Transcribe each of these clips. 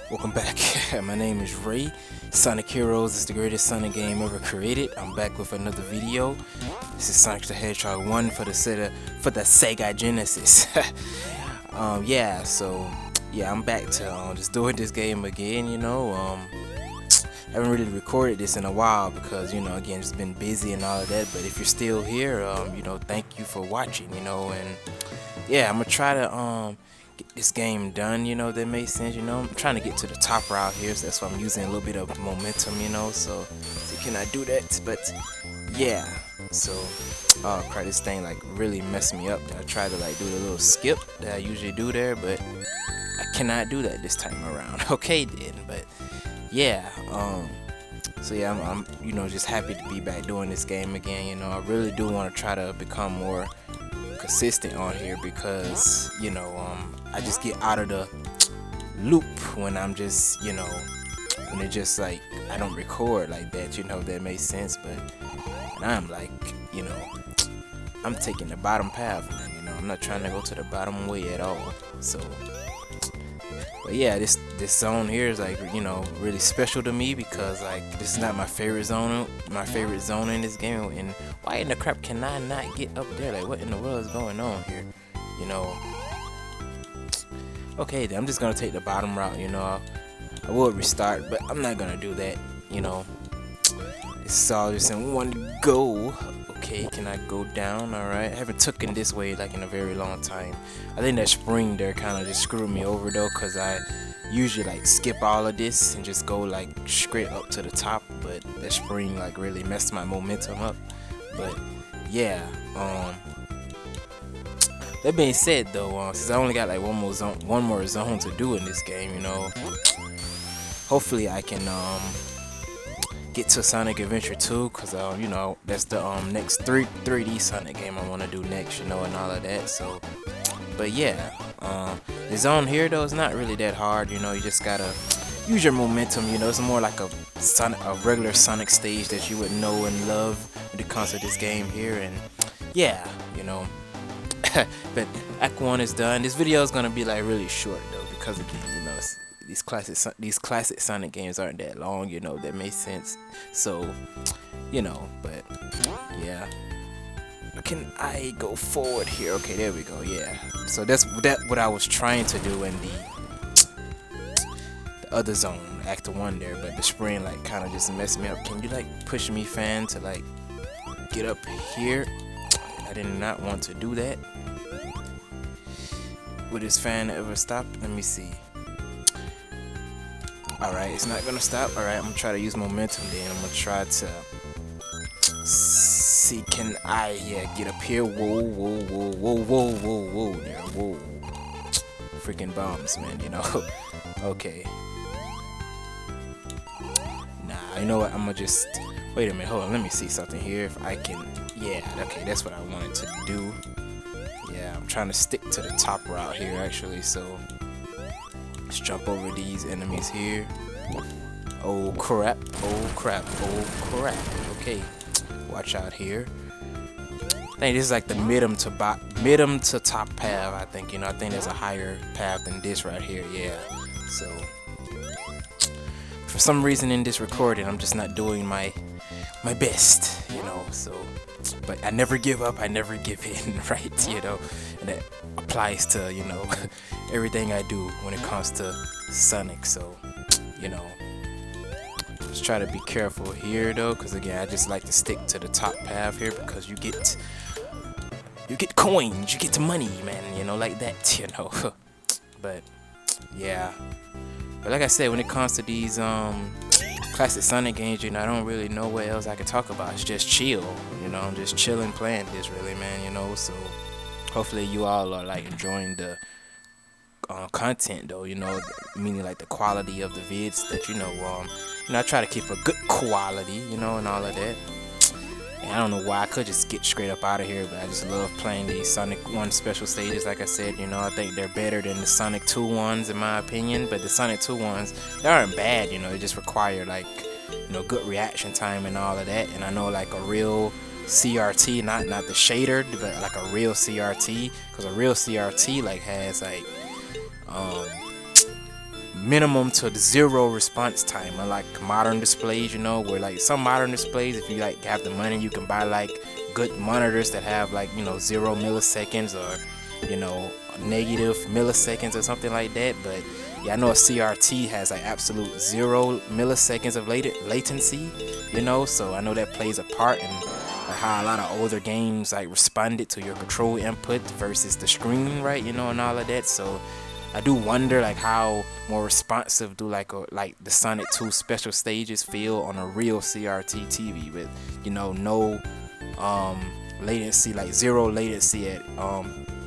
Welcome back. My name is Ray. Sonic Heroes is the greatest Sonic game ever created. I'm back with another video. This is Sonic the Hedgehog 1 for the Sega Genesis. Yeah, so yeah, I'm back to just doing this game again. I haven't really recorded this in a while because again, just been busy and all of that. But if you're still here, thank you for watching. And yeah, I'm gonna try to get this game done, that makes sense. I'm trying to get to the top route here, so that's why I'm using a little bit of momentum, so can I do that? But yeah, so oh crap, this thing like really messed me up. I tried to like do the little skip that I usually do there, but I cannot do that this time around. Okay then, but yeah, so yeah, I'm just happy to be back doing this game again. I really do want to try to become more consistent on here because I just get out of the loop when I'm just when it just like I don't record like that, that makes sense. But I'm like I'm taking the bottom path, man. I'm not trying to go to the bottom way at all. So but yeah, this zone here is like really special to me because like this is not my favorite zone in this game. And why in the crap can I not get up there? Like what in the world is going on here? Okay, then I'm just gonna take the bottom route. I will restart, but I'm not gonna do that. It's all just in one go. Okay, can I go down? Alright, I haven't taken this way like in a very long time. I think that spring there kind of just screwed me over though, because I usually like skip all of this and just go like straight up to the top, but that spring like really messed my momentum up. But yeah, that being said though, since I only got like one more zone to do in this game, hopefully I can get to Sonic Adventure 2, because that's the next 3D Sonic game I want to do next, and all of that. So but yeah, the zone here though is not really that hard. You just gotta use your momentum. It's more like a regular Sonic stage that you would know and love when it comes to this game here. And yeah, but Act 1 is done. This video is gonna be like really short though, because again, these classic Sonic games aren't that long, that makes sense. So, but yeah. Can I go forward here? Okay, there we go. Yeah. So that's what I was trying to do in the other zone, Act 1 there, but the spring like kind of just messed me up. Can you like push me, fan, to like get up here? I did not want to do that. Would this fan ever stop? Let me see. Alright, it's not gonna stop. Alright, I'm gonna try to use momentum then. I'm gonna try to see, can I get up here? Whoa there, whoa. Freaking bombs, man, Okay. Nah, you know what? I'm gonna just wait a minute, hold on, let me see something here. If I can, yeah, okay, that's what I wanted to do. Yeah, I'm trying to stick to the top route here actually, so let's jump over these enemies here. Oh crap, oh crap, oh crap. Okay, watch out here. I think this is like the medium to top path, I think. I think there's a higher path than this right here, yeah. So for some reason in this recording I'm just not doing my best, so but I never give up, I never give in, right? And that applies to everything I do when it comes to Sonic. So just try to be careful here though, because again I just like to stick to the top path here, because you get coins, you get money, man, like that, but yeah. But like I said, when it comes to these classic Sonic games, I don't really know what else I can talk about. It's just chill, I'm just chilling playing this really, man, so hopefully you all are like enjoying the content though, meaning like the quality of the vids that I try to keep a good quality, and all of that. And I don't know why, I could just get straight up out of here, but I just love playing these Sonic 1 special stages. Like I said, I think they're better than the Sonic 2 ones in my opinion. But the Sonic 2 ones, they aren't bad, they just require like good reaction time and all of that. And I know like a real CRT, not the shader, but like a real CRT, because a real CRT like has like minimum to 0 response time, unlike modern displays, you know, where like some modern displays, if you like have the money, you can buy like good monitors that have like, you know, 0 milliseconds or, you know, negative milliseconds or something like that. But yeah, I know a CRT has like absolute 0 milliseconds of latency, you know, so I know that plays a part in like how a lot of older games like responded to your control input versus the screen, right, you know, and all of that. So I do wonder like how more responsive do like the Sonic 2 special stages feel on a real CRT TV with, you know, no latency, like 0 latency at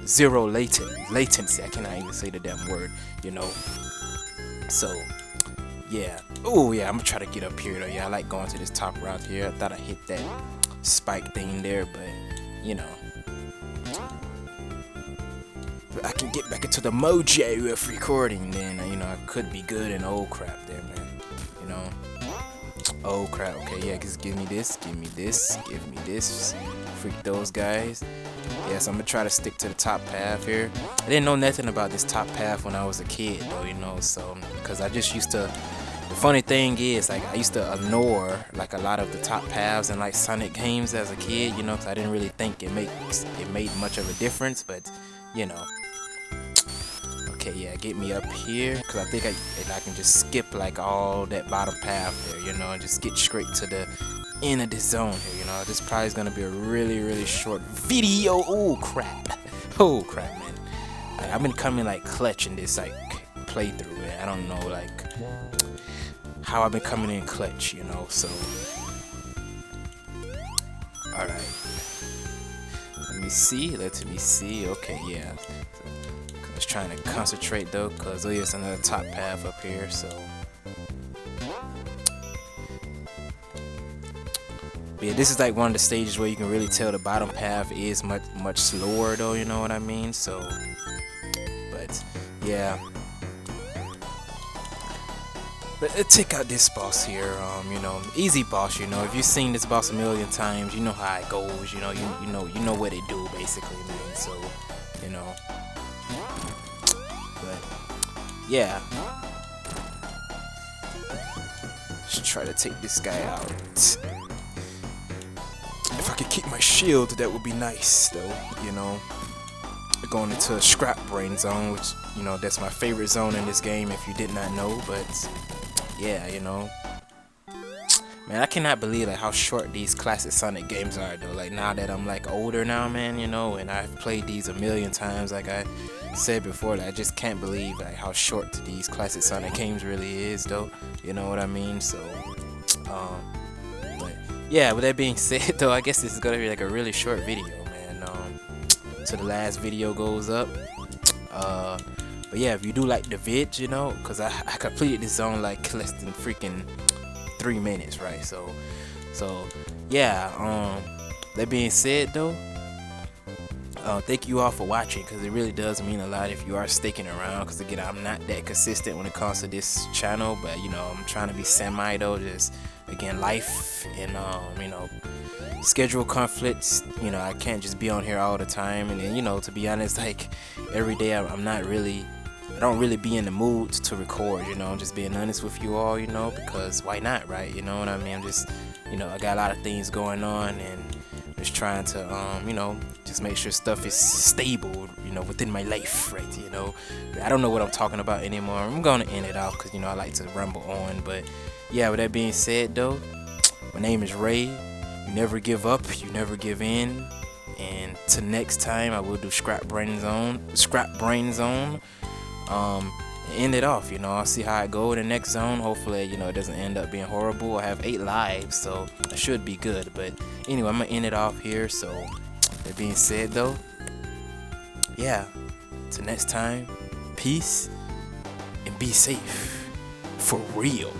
0 latency. I cannot even say the damn word, you know. So yeah. Oh yeah, I'm gonna try to get up here though. Yeah, I like going to this top route here. I thought I hit that spike thing there, but you know, if I can get back into the mojo of recording, then you know I could be good. And oh crap there, man, you know. Oh crap. Okay, yeah, just give me this, give me this, give me this. Freak those guys. Yeah, so I'm gonna try to stick to the top path here. I didn't know nothing about this top path when I was a kid though, you know, so because I just used to. The funny thing is, like, I used to ignore like a lot of the top paths in like Sonic games as a kid, you know, because I didn't really think it made much of a difference, but you know. Okay, yeah, get me up here, because I think I can just skip like all that bottom path there, you know, and just get straight to the end of this zone here, you know. This probably is gonna be a really short video. Oh crap. Oh crap, man. Like, I've been coming like clutch in this like playthrough, man. I don't know like how I've been coming in clutch, you know, so alright, let me see. Okay, yeah, I was trying to concentrate though, because there's another top path up here, so but yeah, this is like one of the stages where you can really tell the bottom path is much slower though, you know what I mean. So but yeah, but check out this boss here. You know, easy boss. You know, if you've seen this boss a million times, you know how it goes. You know, you know what it do basically, man. So, you know, but yeah, let's try to take this guy out. If I could keep my shield, that would be nice, though. You know, going into a scrap brain zone, which, you know, that's my favorite zone in this game. If you did not know, but yeah, you know, man, I cannot believe like how short these classic Sonic games are though. Like now that I'm like older now, man, you know, and I've played these a million times, like I said before, like, I just can't believe like how short these classic Sonic games really is though. You know what I mean? So, but yeah, with that being said though, I guess this is gonna be like a really short video, man. So the last video goes up. But yeah, if you do like the vid, you know, because I completed this zone like less than freaking 3 minutes, right? So yeah, that being said though, thank you all for watching, because it really does mean a lot if you are sticking around, because again, I'm not that consistent when it comes to this channel, but you know, I'm trying to be semi though, just again, life and you know, schedule conflicts, you know, I can't just be on here all the time. And then, you know, to be honest, like every day I don't really be in the mood to record, you know. I'm just being honest with you all, you know, because why not, right? You know what I mean? I'm just, you know, I got a lot of things going on, and just trying to you know, just make sure stuff is stable, you know, within my life, right? You know, I don't know what I'm talking about anymore. I'm gonna end it off because, you know, I like to rumble on. But yeah, with that being said though, my name is Ray. You never give up, you never give in. And till next time, I will do Scrap Brain Zone. End it off, you know. I'll see how I go in the next zone. Hopefully, you know, it doesn't end up being horrible. I have 8 lives, so I should be good. But anyway, I'm gonna end it off here. So that being said though, yeah, till next time, peace and be safe for real.